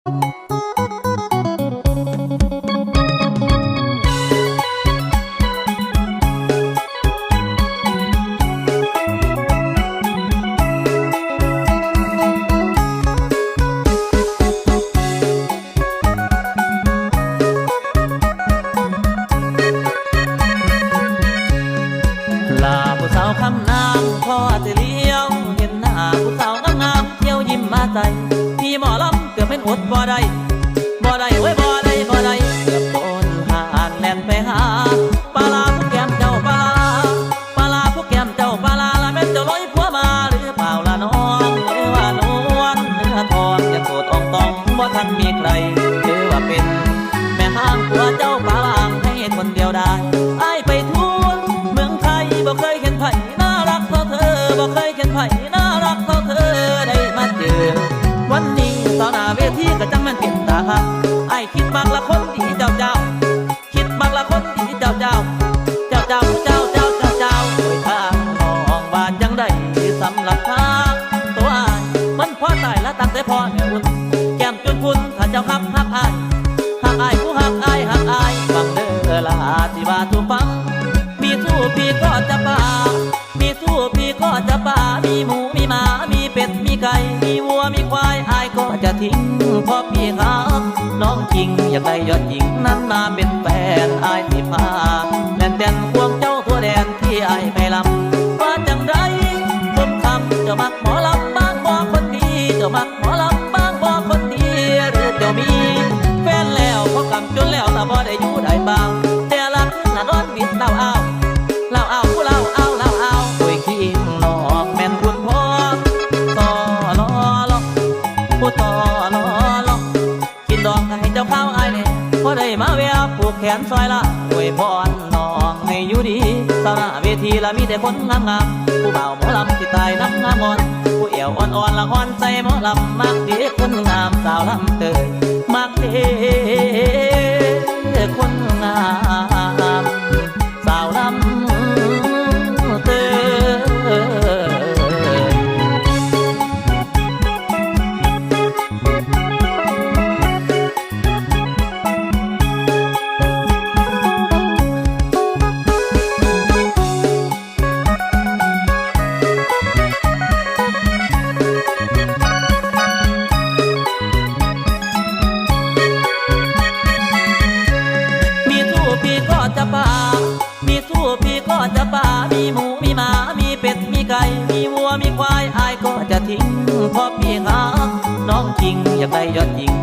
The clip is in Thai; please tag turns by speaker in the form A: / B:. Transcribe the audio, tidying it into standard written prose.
A: ลาผู้สาวคำน้ำพอจะเลี้ยวเห็นหน้าผู้สาวงามเที่ยวยิ้มมาใจพี่หมอลำเกือบเป็นอดบ่ได้บ่ได้เว้ยบ่ได้บ่ได้เกือบโดนผ่านแล่นไปหาปลาลาผู้แก้มเจ้าปลาลาผู้แก้มเจ้าปลาลาละแม่นเจ้าลอยผัวมาหรือเปล่าละน้องหรือว่านวลเนื้อทองจะโสดอ่องตองบ่ทันมีใครหรือว่าเป็นแม่ห้างผัวเจ้าปลาลางให้คนเดียวได้อ้ายไปทั่วเมืองไทยบ่เคยเห็นไผน่ารักเท่าเธอบ่เคยเห็นไผน่ารักเท่าเธอได้มาเจอวันนี้ต่อหน้าเวทีก็จังแม่นเป็นตาหักไอ้คิดบักละคนดีเจ้าคิดบักละคนดีเจ้าโดยทางน้องว่าจังได้สำหรับทางตัวอ้ายมันพอตายแล้วตั้งแต่พ่อแม่อุ่นแก้มจนพุ่นถ้าเจ้าฮักอ้ายผู้ฮักอ้ายฟังเด้อละที่ว่าทุกฟังมีสู้พี่ก็จะป่ามีสู้พี่ก็จะป่ามีหมูมีหมามีเป็ดมีไก่มีวัวมีควายอ้ายก็จะทิ้งเพราะพี่ครับน้องจริงอยากได้ยอดหญิงนั้นมาเป็นแฟนอ้ายที่พาแดนควงเจ้าทั่วแดนที่อ้ายไปลำว่าจังไรผมคำเจ้ามักหมอลำบ้างบ่คนดีเจ้ามักหมอลำบ้างบ่คนดีหรือเจ้ามีแฟนแล้วพอกำจนแล้วถ้าบ่ได้อยู่ได้บ้างแต่ละคืนน่ะนอนบิดเล่าเอาผู้เล่าโดยขี้นอกแม่นคุณพ่อต่อลอผู้ต่อลอกินดองให้เจ้าข้าวอ้ายเนี่ยพอได้มาแวะผูกแขนซอยละอวยพรน้องให้อยู่ดีสาวหน้าเวทีละมีแต่คนงามผู้บ่าวหมอลำที่ตายน้ำงามอ่อนผู้เอวอ่อนละอ่อนใจหมอลำมักเด็กคนงามสาวลำเตยมักเด็กคนงามสาวลำพี่ก็จะป่ามีสู้พี่ก็จะป่ามีหมูมีหมามีเป็ดมีไก่มีวัวมีควายอ้ายก็จะทิ้งเพราะพี่รักน้องจริงอยากได้ยอดหญิง